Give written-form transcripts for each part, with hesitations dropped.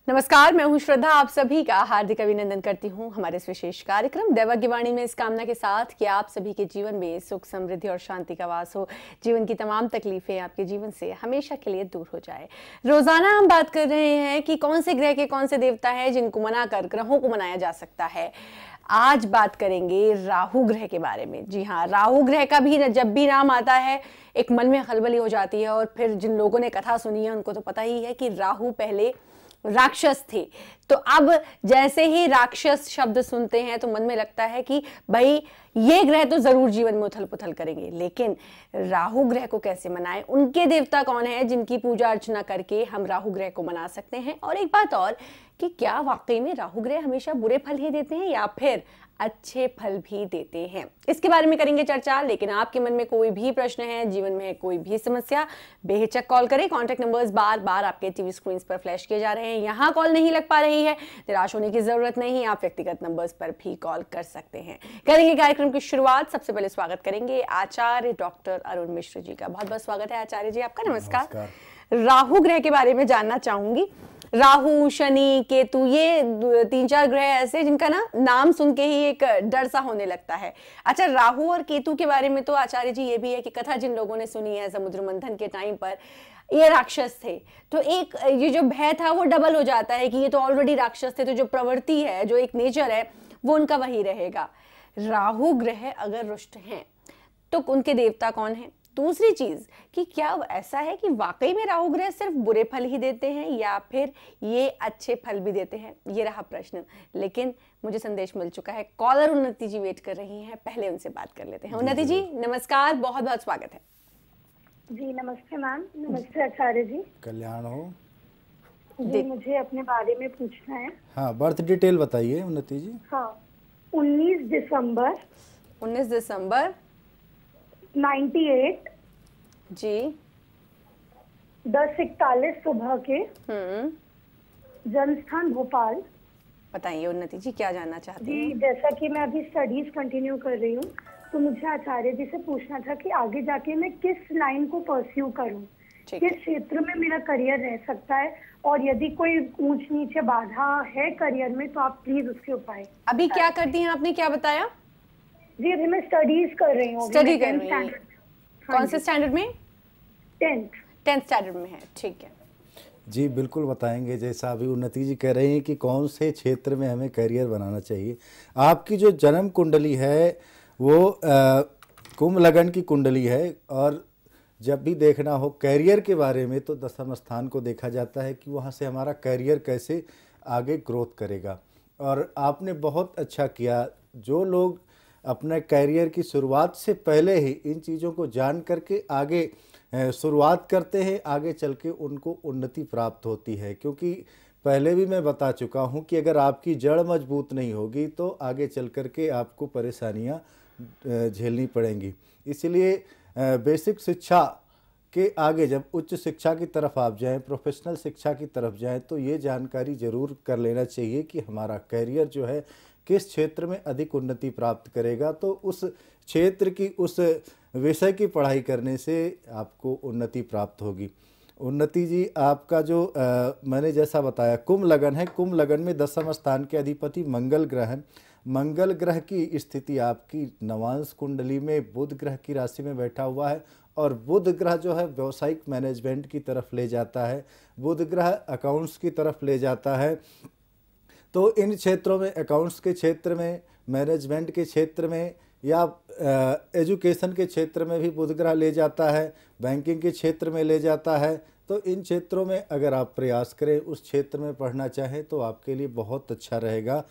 नमस्कार, मैं हूं श्रद्धा। आप सभी का हार्दिक अभिनंदन करती हूं हमारे इस विशेष कार्यक्रम दैवज्ञवाणी में, इस कामना के साथ कि आप सभी के जीवन में सुख, समृद्धि और शांति का वास हो। जीवन की तमाम तकलीफें आपके जीवन से हमेशा के लिए दूर हो जाए। रोजाना हम बात कर रहे हैं कि कौन से ग्रह के कौन से देवता हैं जिनको मनाकर ग्रहों को मनाया जा सकता है। आज बात करेंगे राहु ग्रह के बारे में। जी हाँ, राहु ग्रह का भी जब भी नाम आता है एक मन में खलबली हो जाती है। और फिर जिन लोगों ने कथा सुनी है उनको तो पता ही है कि राहु पहले राक्षस थे। तो अब जैसे ही राक्षस शब्द सुनते हैं तो मन में लगता है कि भाई ये ग्रह तो जरूर जीवन में उथल पुथल करेंगे। लेकिन राहु ग्रह को कैसे मनाएं, उनके देवता कौन है जिनकी पूजा अर्चना करके हम राहु ग्रह को मना सकते हैं। और एक बात और कि क्या वाकई में राहु ग्रह हमेशा बुरे फल ही देते हैं या फिर अच्छे फल भी देते हैं, इसके बारे में करेंगे चर्चा। लेकिन आपके मन में कोई भी प्रश्न है, जीवन में कोई भी समस्या, बेहिचक कॉल करें। कॉन्टैक्ट नंबर्स बार बार आपके टीवी स्क्रीन पर फ्लैश किए जा रहे हैं। यहाँ कॉल नहीं लग पा रही है, निराश होने की जरूरत नहीं, आप व्यक्तिगत नंबर्स पर भी कॉल कर सकते हैं। करेंगे कार्यक्रम की शुरुआत। सबसे पहले स्वागत करेंगे आचार्य डॉक्टर अरुण मिश्र जी का। बहुत बहुत स्वागत है आचार्य जी आपका। नमस्कार। राहु ग्रह के बारे में जानना चाहूंगी। राहु, शनि, केतु, ये 3-4 ग्रह ऐसे जिनका ना नाम सुन के ही एक डर सा होने लगता है। अच्छा, राहु और केतु के बारे में तो आचार्य जी ये भी है कि कथा जिन लोगों ने सुनी है समुद्र मंथन के टाइम पर, ये राक्षस थे। तो एक ये जो भय था वो डबल हो जाता है कि ये तो ऑलरेडी राक्षस थे, तो जो प्रवृत्ति है, जो एक नेचर है, वो उनका वही रहेगा। राहु ग्रह अगर रुष्ट हैं तो उनके देवता कौन है? दूसरी चीज कि क्या ऐसा है कि वाकई में राहु ग्रह सिर्फ बुरे फल ही देते हैं या फिर ये अच्छे फल भी देते हैं? ये रहा प्रश्न। लेकिन मुझे संदेश मिल चुका है, कॉलर उन्नति जी वेट कर रही हैं, पहले उनसे बात कर लेते हैं। उन्नति जी नमस्कार, बहुत बहुत स्वागत है। जी नमस्ते मैम। नमस्ते आचार्य जी। कल्याण हो जी। मुझे अपने बारे में पूछना है। हाँ, बर्थ डिटेल बताइए उन्नति जी। हाँ, 19 दिसंबर 98 जी 10:41 सुबह के, जन्म स्थान भोपाल। बताइए उन्नति जी क्या जानना चाहती हैं? जी, जैसा कि मैं अभी स्टडीज कंटिन्यू कर रही हूँ तो मुझे आचार्य जी से पूछना था कि आगे जाके मैं किस लाइन को परस्यू करूँ, किस क्षेत्र में मेरा करियर रह सकता है, और यदि कोई ऊंच नीचे बाधा है करियर में तो आप प्लीज उसके उपाय। अभी क्या करती हैं आपने, क्या बताया? जी अभी मैं स्टडीज कर रही हूँ। स्टडी कर रही हैं? कौन से स्टैंडर्ड में? 10th स्टैंडर्ड में है। ठीक है जी, बिल्कुल बताएंगे। जैसा अभी उन्नति जी कह रही हैं कि कौन से क्षेत्र में हमें करियर बनाना चाहिए। आपकी जो जन्म कुंडली है वो कुंभ लगन की कुंडली है, और जब भी देखना हो करियर के बारे में तो दशम स्थान को देखा जाता है कि वहाँ से हमारा करियर कैसे आगे ग्रोथ करेगा। और आपने बहुत अच्छा किया, जो लोग अपने करियर की शुरुआत से पहले ही इन चीज़ों को जान करके आगे शुरुआत करते हैं, आगे चल के उनको उन्नति प्राप्त होती है। क्योंकि पहले भी मैं बता चुका हूं कि अगर आपकी जड़ मजबूत नहीं होगी तो आगे चल कर के आपको परेशानियां झेलनी पड़ेंगी। इसलिए बेसिक शिक्षा के आगे जब उच्च शिक्षा की तरफ आप जाएं, प्रोफेशनल शिक्षा की तरफ जाएं, तो ये जानकारी ज़रूर कर लेना चाहिए कि हमारा करियर जो है किस क्षेत्र में अधिक उन्नति प्राप्त करेगा। तो उस क्षेत्र की, उस विषय की पढ़ाई करने से आपको उन्नति प्राप्त होगी। उन्नति जी, आपका जो मैंने जैसा बताया कुंभ लगन है, कुंभ लगन में दशम स्थान के अधिपति मंगल ग्रह हैं। मंगल ग्रह की स्थिति आपकी नवांश कुंडली में बुध ग्रह की राशि में बैठा हुआ है, और बुध ग्रह जो है व्यावसायिक मैनेजमेंट की तरफ ले जाता है, बुध ग्रह अकाउंट्स की तरफ ले जाता है। तो इन क्षेत्रों में, अकाउंट्स के क्षेत्र में, मैनेजमेंट के क्षेत्र में या एजुकेशन के क्षेत्र में भी बुध ग्रह ले जाता है, बैंकिंग के क्षेत्र में ले जाता है। तो इन क्षेत्रों में अगर आप प्रयास करें, उस क्षेत्र में पढ़ना चाहें तो आपके लिए बहुत अच्छा रहेगा।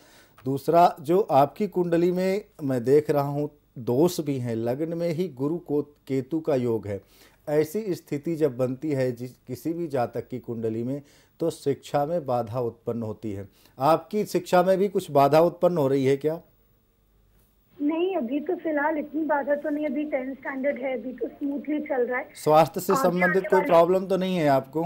दूसरा, जो आपकी कुंडली में मैं देख रहा हूँ दोष भी हैं, लग्न में ही गुरु को केतु का योग है। ऐसी स्थिति जब बनती है किसी भी जातक की कुंडली में तो शिक्षा में बाधा उत्पन्न होती है। आपकी शिक्षा में भी कुछ बाधा उत्पन्न हो रही है क्या? नहीं, अभी तो फिलहाल इतनी बाधा तो नहीं, अभी 10th स्टैंडर्ड है, अभी तो स्मूथली चल रहा है। स्वास्थ्य से संबंधित कोई प्रॉब्लम तो नहीं है आपको?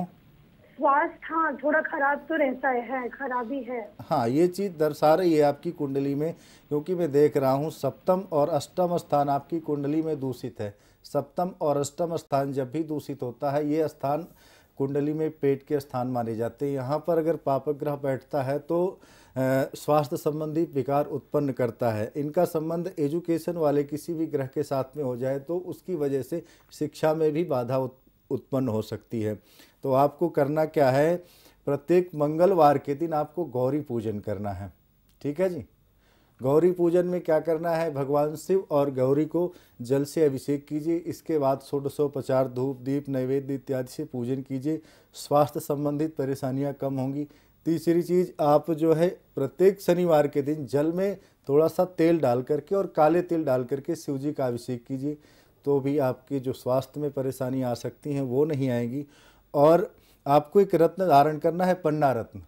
स्वास्थ्य हाँ थोड़ा खराब तो रहता है, खराबी है। हाँ, ये चीज़ दर्शा रही है आपकी कुंडली में, क्योंकि मैं देख रहा हूँ सप्तम और अष्टम स्थान आपकी कुंडली में दूषित है। सप्तम और अष्टम स्थान जब भी दूषित होता है, ये स्थान कुंडली में पेट के स्थान माने जाते हैं। यहाँ पर अगर पापक ग्रह बैठता है तो स्वास्थ्य संबंधी विकार उत्पन्न करता है। इनका संबंध एजुकेशन वाले किसी भी ग्रह के साथ में हो जाए तो उसकी वजह से शिक्षा में भी बाधा उत्पन्न हो सकती है। तो आपको करना क्या है, प्रत्येक मंगलवार के दिन आपको गौरी पूजन करना है। ठीक है जी। गौरी पूजन में क्या करना है, भगवान शिव और गौरी को जल से अभिषेक कीजिए। इसके बाद षोडशोपचार धूप दीप नैवेद्य इत्यादि से पूजन कीजिए। स्वास्थ्य संबंधित परेशानियां कम होंगी। तीसरी चीज़, आप जो है प्रत्येक शनिवार के दिन जल में थोड़ा सा तेल डाल करके और काले तिल डाल करके शिव जी का अभिषेक कीजिए, तो भी आपकी जो स्वास्थ्य में परेशानी आ सकती हैं वो नहीं आएगी। और आपको एक रत्न धारण करना है, पन्ना रत्न।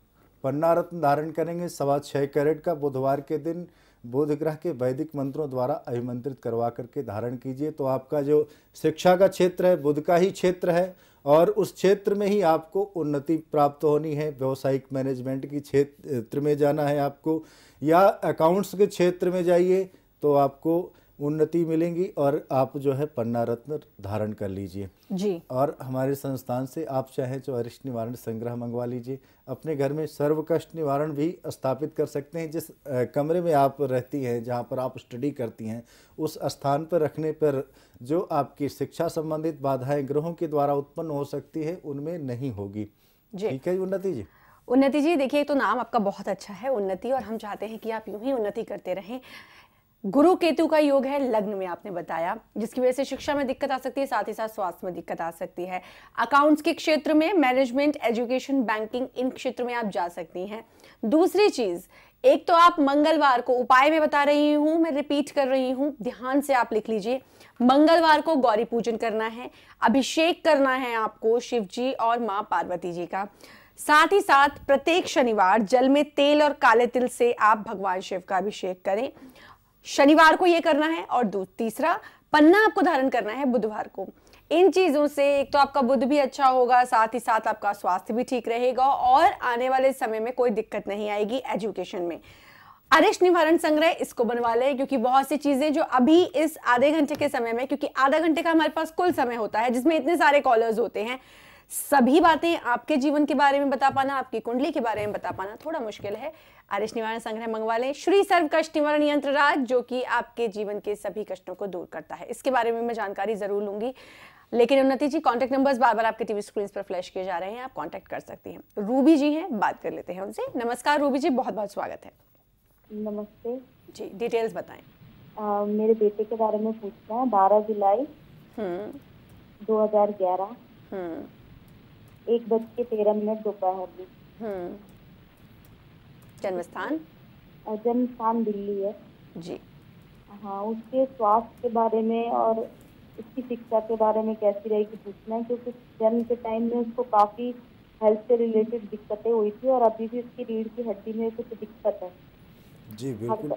पन्ना रत्न धारण करेंगे 6.25 कैरेट का। बुधवार के दिन बुध ग्रह के वैदिक मंत्रों द्वारा अभिमंत्रित करवा करके धारण कीजिए। तो आपका जो शिक्षा का क्षेत्र है बुध का ही क्षेत्र है और उस क्षेत्र में ही आपको उन्नति प्राप्त होनी है। व्यवसायिक मैनेजमेंट की क्षेत्र में जाना है आपको, या अकाउंट्स के क्षेत्र में जाइए तो आपको उन्नति मिलेंगी। और आप जो है पन्ना रत्न धारण कर लीजिए जी। और हमारे संस्थान से आप चाहें तो अरिष्ट निवारण संग्रह मंगवा लीजिए। अपने घर में सर्व कष्ट निवारण भी स्थापित कर सकते हैं। जिस कमरे में आप रहती हैं, जहां पर आप स्टडी करती हैं, उस स्थान पर रखने पर जो आपकी शिक्षा संबंधित बाधाएं ग्रहों के द्वारा उत्पन्न हो सकती है उनमें नहीं होगी। ठीक है उन्नति जी। उन्नति जी, देखिए तो नाम आपका बहुत अच्छा है, उन्नति, और हम चाहते हैं कि आप यूं ही उन्नति करते रहें। गुरु केतु का योग है लग्न में, आपने बताया, जिसकी वजह से शिक्षा में दिक्कत आ सकती है, साथ ही साथ स्वास्थ्य में दिक्कत आ सकती है। अकाउंट्स के क्षेत्र में, मैनेजमेंट, एजुकेशन, बैंकिंग, इन क्षेत्र में आप जा सकती हैं। दूसरी चीज, एक तो आप मंगलवार को, उपाय में बता रही हूं, मैं रिपीट कर रही हूं, ध्यान से आप लिख लीजिए। मंगलवार को गौरी पूजन करना है, अभिषेक करना है आपको शिव जी और मां पार्वती जी का। साथ ही साथ प्रत्येक शनिवार जल में तेल और काले तिल से आप भगवान शिव का अभिषेक करें, शनिवार को यह करना है। और तीसरा, पन्ना आपको धारण करना है बुधवार को। इन चीजों से एक तो आपका बुध भी अच्छा होगा, साथ ही साथ आपका स्वास्थ्य भी ठीक रहेगा और आने वाले समय में कोई दिक्कत नहीं आएगी एजुकेशन में। अरिष्ट निवारण संग्रह इसको बनवा ले, क्योंकि बहुत सी चीजें जो अभी इस आधे घंटे के समय में, क्योंकि आधा घंटे का हमारे पास कुल समय होता है जिसमें इतने सारे कॉलर्स होते हैं, सभी बातें आपके जीवन के बारे में बता पाना, आपकी कुंडली के बारे में बता पाना थोड़ा मुश्किल है। अरिष्ट निवारण संग्रह मंगवा लें, श्री सर्व कष्ट निवारण यंत्र राज, जो कि आपके जीवन के सभी कष्टों को दूर करता है। इसके बारे में मैं जानकारी जरूर लूंगी। लेकिन उन्नति जी, कॉन्टैक्ट नंबर्स बार बार आपके टीवी स्क्रीन पर फ्लैश किए जा रहे हैं, आप कॉन्टैक्ट कर सकती हैं। रूबी जी हैं, बात कर लेते हैं उनसे। नमस्कार रूबी जी, बहुत बहुत स्वागत है। नमस्ते जी, डिटेल्स बताएं। मेरे बेटे के बारे में पूछना है। 12 जुलाई 2011, 1:13 दोपहर में। जन्म स्थान? जन्म स्थान दिल्ली है जी। हाँ, उसके स्वास्थ्य के बारे में और उसकी शिक्षा के बारे में कैसी रहेगी पूछना है, क्योंकि जन्म के टाइम में उसको काफी हेल्थ से रिलेटेड दिक्कतें हुई थी और अभी भी उसकी रीढ़ की हड्डी में कुछ दिक्कत है। जी बिल्कुल,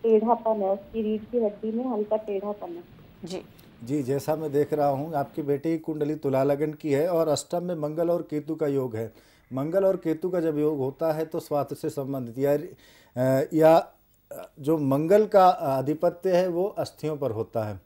टेढ़ापन है उसकी रीढ़ की हड्डी में, हल्का टेढ़ापन है। जी जी, जैसा मैं देख रहा हूँ आपके बेटे की कुंडली तुला लगन की है और अष्टम में मंगल और केतु का योग है। मंगल और केतु का जब योग होता है तो स्वास्थ्य से संबंधित या जो मंगल का आधिपत्य है वो अस्थियों पर होता है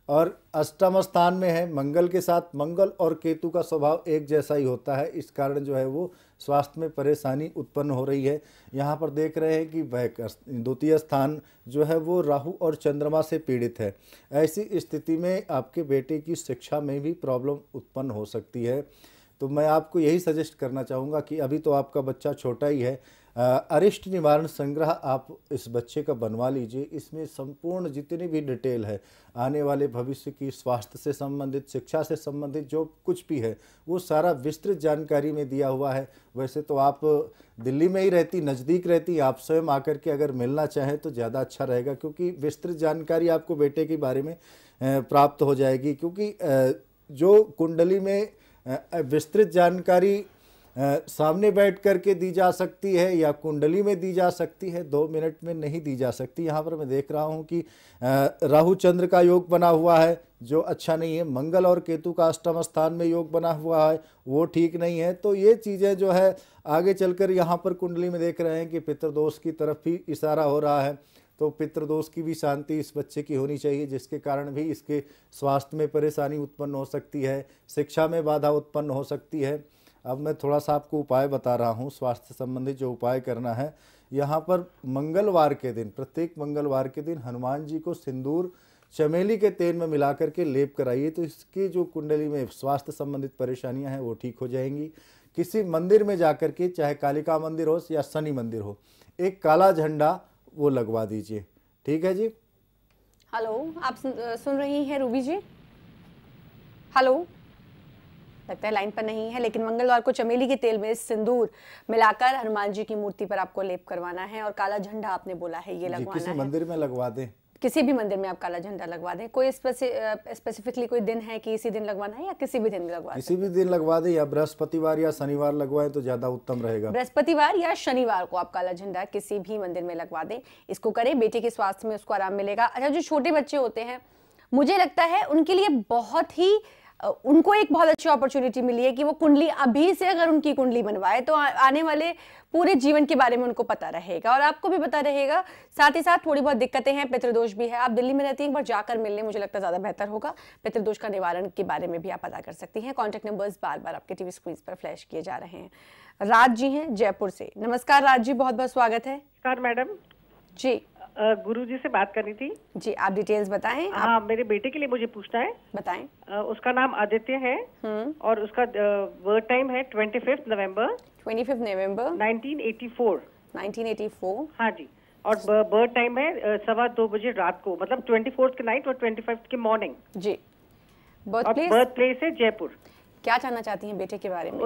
और अष्टम स्थान में है। मंगल के साथ मंगल और केतु का स्वभाव एक जैसा ही होता है, इस कारण जो है वो स्वास्थ्य में परेशानी उत्पन्न हो रही है। यहाँ पर देख रहे हैं कि वह द्वितीय स्थान जो है वो राहु और चंद्रमा से पीड़ित है। ऐसी स्थिति में आपके बेटे की शिक्षा में भी प्रॉब्लम उत्पन्न हो सकती है। तो मैं आपको यही सजेस्ट करना चाहूँगा कि अभी तो आपका बच्चा छोटा ही है, अरिष्ट निवारण संग्रह आप इस बच्चे का बनवा लीजिए। इसमें संपूर्ण जितनी भी डिटेल है आने वाले भविष्य की, स्वास्थ्य से संबंधित, शिक्षा से संबंधित जो कुछ भी है वो सारा विस्तृत जानकारी में दिया हुआ है। वैसे तो आप दिल्ली में ही रहती, नज़दीक रहती, आप स्वयं आकर के अगर मिलना चाहें तो ज़्यादा अच्छा रहेगा, क्योंकि विस्तृत जानकारी आपको बेटे के बारे में प्राप्त हो जाएगी। क्योंकि जो कुंडली में विस्तृत जानकारी सामने बैठ करके दी जा सकती है या कुंडली में दी जा सकती है, 2 मिनट में नहीं दी जा सकती। यहाँ पर मैं देख रहा हूँ कि राहु चंद्र का योग बना हुआ है जो अच्छा नहीं है, मंगल और केतु का अष्टम स्थान में योग बना हुआ है वो ठीक नहीं है। तो ये चीज़ें जो है आगे चलकर यहाँ पर कुंडली में देख रहे हैं कि पितृदोष की तरफ ही इशारा हो रहा है। तो पितृदोष की भी शांति इस बच्चे की होनी चाहिए, जिसके कारण भी इसके स्वास्थ्य में परेशानी उत्पन्न हो सकती है, शिक्षा में बाधा उत्पन्न हो सकती है। अब मैं थोड़ा सा आपको उपाय बता रहा हूँ, स्वास्थ्य संबंधी जो उपाय करना है। यहाँ पर मंगलवार के दिन, प्रत्येक मंगलवार के दिन हनुमान जी को सिंदूर चमेली के तेल में मिला करके लेप कराइए, तो इसकी जो कुंडली में स्वास्थ्य संबंधित परेशानियां हैं वो ठीक हो जाएंगी। किसी मंदिर में जाकर के, चाहे कालिका मंदिर हो या शनि मंदिर हो, एक काला झंडा वो लगवा दीजिए। ठीक है जी। हेलो, आप सुन रही हैं रूबी जी? हेलो, लगता है लाइन पर नहीं है, लेकिन मंगलवार को चमेली के तेल में सिंदूर मिलाकर हनुमान जी की मूर्ति पर आपको लेप करवाना है, और काला झंडा आपने बोला है ये लगवाना है। किसी मंदिर में लगवा दें, किसी भी मंदिर में आप काला झंडा लगवा दें। कोई स्पेसिफिकली कोई दिन है कि इसी दिन लगवाना है, या किसी भी दिन लगवा दें? किसी भी दिन लगवा दें, या बृहस्पतिवार या शनिवार लगवाएं तो ज्यादा उत्तम रहेगा। बृहस्पतिवार या शनिवार को आप काला झंडा किसी भी मंदिर में लगवा दें। इसको करें, बेटे के स्वास्थ्य में उसको आराम मिलेगा। अच्छा, जो छोटे बच्चे होते हैं, मुझे लगता है उनके लिए उनको एक बहुत अच्छी अपॉर्चुनिटी मिली है कि वो कुंडली अभी से अगर उनकी कुंडली बनवाए तो आने वाले पूरे जीवन के बारे में उनको पता रहेगा, और आपको भी पता रहेगा। साथ ही साथ थोड़ी बहुत दिक्कतें हैं, पितृदोष भी है। आप दिल्ली में रहती हैं, एक बार जाकर मिलने, मुझे लगता है ज्यादा बेहतर होगा। पितृदोष का निवारण के बारे में भी आप पता कर सकती हैं। कॉन्टेक्ट नंबर्स बार बार आपके टीवी स्क्रीन पर फ्लैश किए जा रहे हैं। राज जी हैं जयपुर से। नमस्कार राज जी, बहुत बहुत स्वागत है। नमस्कार मैडम जी। गुरु जी से बात करनी थी जी, आप डिटेल्स बताएं। हाँ, मेरे बेटे के लिए मुझे पूछना है। बताएं। उसका नाम आदित्य है और उसका बर्थ टाइम है 25 नवंबर 1984। 1984। हाँ जी, और बर्थ टाइम है 2:15 बजे रात को, मतलब 24 की नाइट और 25 की मॉर्निंग जी। बर्थ प्लेस है जयपुर। क्या जानना चाहती हैं बेटे के बारे में?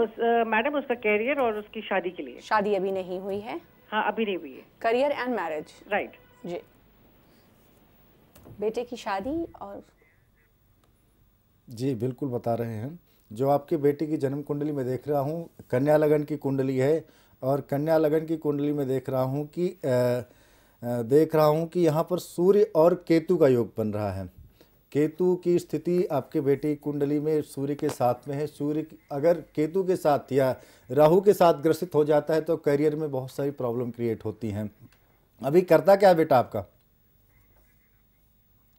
मैडम उसका कैरियर और उसकी शादी के लिए। शादी अभी नहीं हुई है? हाँ, अभी नहीं हुई है। Career and marriage. राइट जी। बेटे की शादी और जी बिल्कुल बता रहे हैं। जो आपके बेटे की जन्म कुंडली में देख रहा हूँ, कन्या लगन की कुंडली है, और कन्या लगन की कुंडली में देख रहा हूँ कि यहाँ पर सूर्य और केतु का योग बन रहा है। केतु की स्थिति आपके बेटे की कुंडली में सूर्य के साथ में है। सूर्य अगर केतु के साथ या राहु के साथ ग्रसित हो जाता है तो करियर में बहुत सारी प्रॉब्लम क्रिएट होती हैं। अभी करता क्या है बेटा आपका?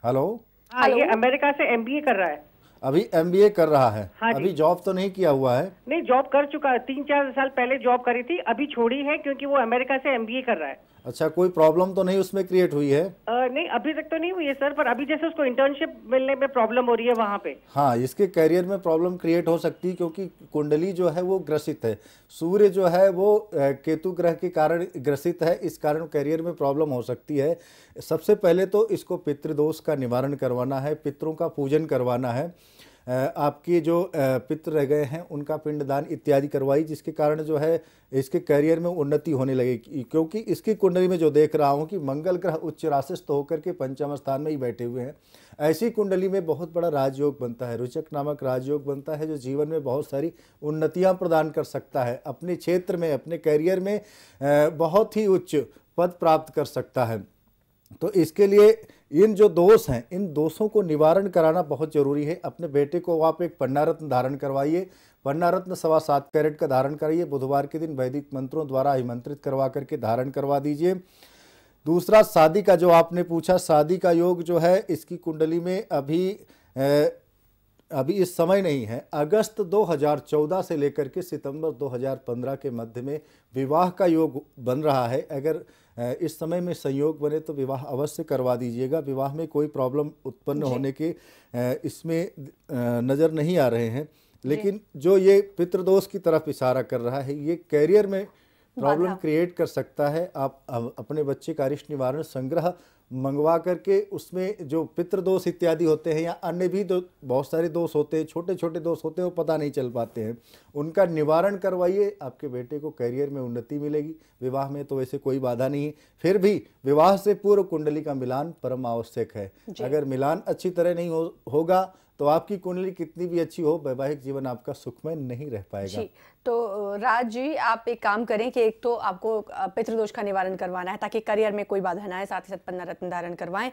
हेलो। हाँ, ये अमेरिका से MBA कर रहा है। अभी MBA कर रहा है। हाँ, अभी जॉब तो नहीं किया हुआ है? नहीं, जॉब कर चुका है, 3-4 साल पहले जॉब करी थी, अभी छोड़ी है क्योंकि वो अमेरिका से MBA कर रहा है। अच्छा, कोई प्रॉब्लम तो नहीं उसमें क्रिएट हुई है? नहीं, अभी तक तो नहीं हुई है सर, पर अभी जैसे उसको इंटर्नशिप मिलने में प्रॉब्लम हो रही है वहाँ पे। हाँ, इसके करियर में प्रॉब्लम क्रिएट हो सकती है क्योंकि कुंडली जो है वो ग्रसित है। सूर्य जो है वो केतु ग्रह के कारण ग्रसित है, इस कारण करियर में प्रॉब्लम हो सकती है। सबसे पहले तो इसको पितृदोष का निवारण करवाना है, पितरों का पूजन करवाना है। आपके जो पितृ रह गए हैं उनका पिंडदान इत्यादि करवाई, जिसके कारण जो है इसके करियर में उन्नति होने लगेगी। क्योंकि इसकी कुंडली में जो देख रहा हूं कि मंगल ग्रह उच्च राशिस्थ होकर के पंचम स्थान में ही बैठे हुए हैं। ऐसी कुंडली में बहुत बड़ा राजयोग बनता है, रुचक नामक राजयोग बनता है, जो जीवन में बहुत सारी उन्नतियां प्रदान कर सकता है। अपने क्षेत्र में, अपने करियर में बहुत ही उच्च पद प्राप्त कर सकता है। तो इसके लिए इन जो दोष हैं, इन दोषों को निवारण कराना बहुत जरूरी है। अपने बेटे को आप एक पन्ना रत्न धारण करवाइए। पन्ना रत्न 7.25 कैरेट का धारण कराइए। बुधवार के दिन वैदिक मंत्रों द्वारा आमंत्रित करवा करके धारण करवा दीजिए। दूसरा, शादी का जो आपने पूछा, शादी का योग जो है इसकी कुंडली में अभी इस समय नहीं है। अगस्त 2014 से लेकर के सितंबर 2015 के मध्य में विवाह का योग बन रहा है। अगर इस समय में संयोग बने तो विवाह अवश्य करवा दीजिएगा। विवाह में कोई प्रॉब्लम उत्पन्न होने के इसमें नज़र नहीं आ रहे हैं। लेकिन जो ये पितृदोष की तरफ इशारा कर रहा है, ये कैरियर में प्रॉब्लम क्रिएट कर सकता है। आप अपने बच्चे का अरिष्ट निवारण संग्रह मंगवा करके उसमें जो पितृदोष इत्यादि होते हैं या अन्य भी बहुत सारे दोष होते हैं, छोटे छोटे दोष होते हैं, वो पता नहीं चल पाते हैं, उनका निवारण करवाइए। आपके बेटे को करियर में उन्नति मिलेगी। विवाह में तो वैसे कोई बाधा नहीं है, फिर भी विवाह से पूर्व कुंडली का मिलान परम आवश्यक है। अगर मिलान अच्छी तरह नहीं होगा तो आपकी कुंडली कितनी भी अच्छी हो, वैवाहिक जीवन आपका सुखमय नहीं रह पाएगा। जी, तो राज जी आप एक काम करें कि एक तो आपको पितृदोष का निवारण करवाना है ताकि करियर में कोई बाधा ना आए, साथ ही साथ पन्ना रत्न धारण करवाएं।